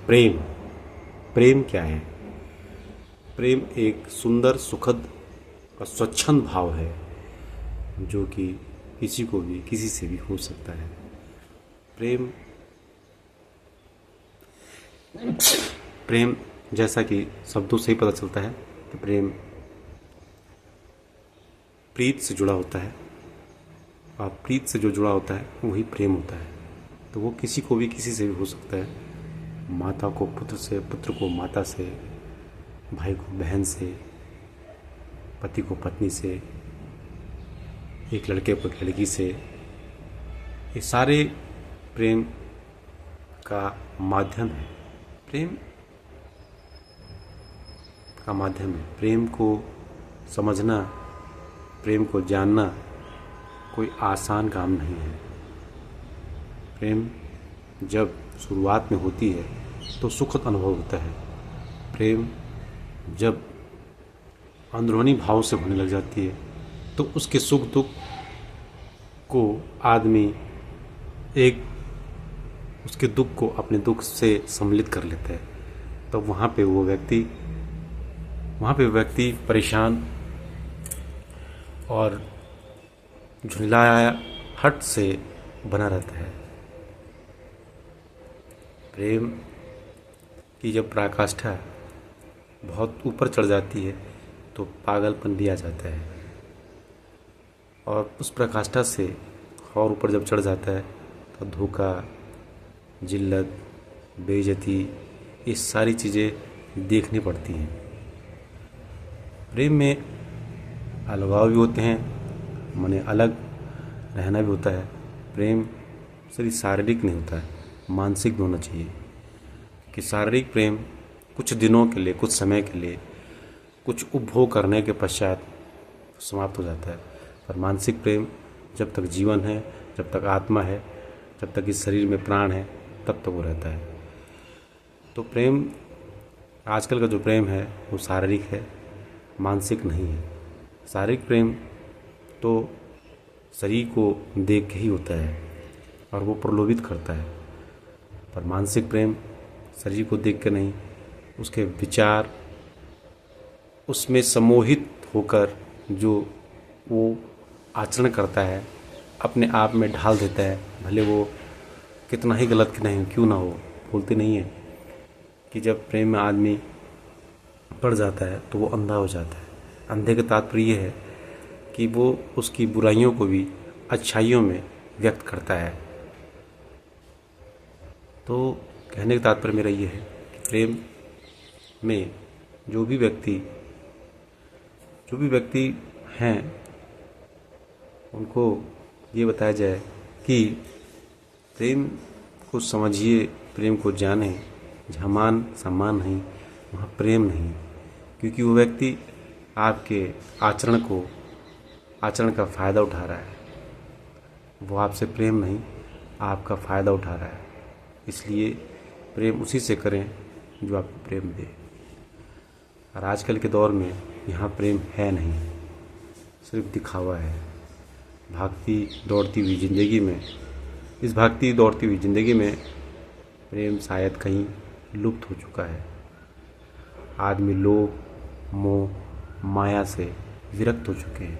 प्रेम। प्रेम क्या है? प्रेम एक सुंदर, सुखद और स्वच्छंद भाव है जो कि किसी को भी किसी से भी हो सकता है। प्रेम प्रेम जैसा कि शब्दों से ही पता चलता है कि प्रेम प्रीत से जुड़ा होता है, और प्रीत से जो जुड़ा होता है वही प्रेम होता है। तो वो किसी को भी किसी से भी हो सकता है। माता को पुत्र से, पुत्र को माता से, भाई को बहन से, पति को पत्नी से, एक लड़के को एक लड़की से। ये सारे प्रेम का माध्यम है। प्रेम का माध्यम है। प्रेम को समझना, प्रेम को जानना कोई आसान काम नहीं है। प्रेम जब शुरुआत में होती है तो सुखद अनुभव होता है। प्रेम जब अंदरूनी भाव से होने लग जाती है तो उसके सुख दुख को आदमी उसके दुख को अपने दुख से सम्मिलित कर लेता है। तो वहाँ पे वो व्यक्ति परेशान और झुंझलाया हट से बना रहता है। प्रेम की जब पराकाष्ठा बहुत ऊपर चढ़ जाती है तो पागलपन भी आ जाता है, और उस पराकाष्ठा से और ऊपर जब चढ़ जाता है तो धोखा, जिल्लत, बेइज्जती, ये सारी चीज़ें देखनी पड़ती हैं। प्रेम में अलगाव भी होते हैं, माने अलग रहना भी होता है। प्रेम सिर्फ शारीरिक नहीं होता है, मानसिक भी होना चाहिए। कि शारीरिक प्रेम कुछ दिनों के लिए, कुछ समय के लिए, कुछ उपभोग करने के पश्चात समाप्त हो जाता है। पर मानसिक प्रेम जब तक जीवन है, जब तक आत्मा है, जब तक इस शरीर में प्राण है, तब तक वो रहता है। तो प्रेम, आजकल का जो प्रेम है वो शारीरिक है, मानसिक नहीं है। शारीरिक प्रेम तो शरीर को देख के ही होता है और वो प्रलोभित करता है। पर मानसिक प्रेम शरीर को देख के नहीं, उसके विचार उसमें सम्मोहित होकर जो वो आचरण करता है, अपने आप में ढाल देता है, भले वो कितना ही गलत क्यों ना हो। बोलते नहीं है कि जब प्रेम में आदमी पड़ जाता है तो वो अंधा हो जाता है। अंधे का तात्पर्य ये है कि वो उसकी बुराइयों को भी अच्छाइयों में व्यक्त करता है। तो कहने का तात्पर्य मेरा ये है कि प्रेम में जो भी व्यक्ति हैं उनको ये बताया जाए कि प्रेम को समझिए, प्रेम को जाने। जहाँ मान सम्मान नहीं वहाँ प्रेम नहीं, क्योंकि वो व्यक्ति आपके आचरण का फ़ायदा उठा रहा है। वो आपसे प्रेम नहीं, आपका फ़ायदा उठा रहा है। इसलिए प्रेम उसी से करें जो आपको प्रेम दे। और आजकल के दौर में यहाँ प्रेम है नहीं, सिर्फ दिखावा है। इस भागती दौड़ती हुई ज़िंदगी में प्रेम शायद कहीं लुप्त हो चुका है। आदमी लोभ, मोह, माया से विरक्त हो चुके हैं।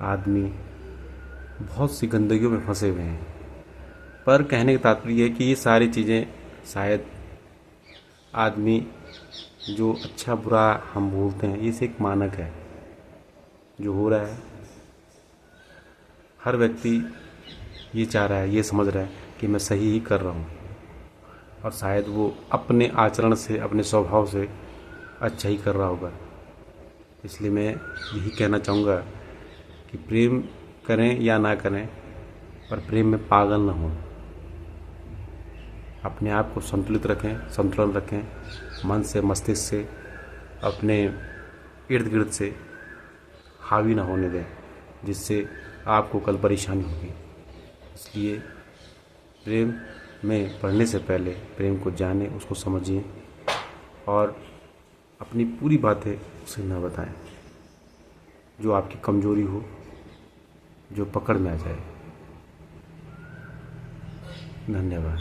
आदमी बहुत सी गंदगियों में फंसे हुए हैं। पर कहने का तात्पर्य है कि ये सारी चीज़ें शायद आदमी जो अच्छा बुरा हम बोलते हैं, ये सिर्फ मानक है। जो हो रहा है, हर व्यक्ति ये चाह रहा है, ये समझ रहा है कि मैं सही ही कर रहा हूँ, और शायद वो अपने आचरण से, अपने स्वभाव से अच्छा ही कर रहा होगा। इसलिए मैं यही कहना चाहूँगा कि प्रेम करें या ना करें, पर प्रेम में पागल ना हों। अपने आप को संतुलन रखें, मन से, मस्तिष्क से, अपने इर्द गिर्द से हावी ना होने दें, जिससे आपको कल परेशानी होगी। इसलिए प्रेम में पढ़ने से पहले प्रेम को जानें, उसको समझिए, और अपनी पूरी बातें उसे ना बताएं जो आपकी कमजोरी हो, जो पकड़ में आ जाए। धन्यवाद।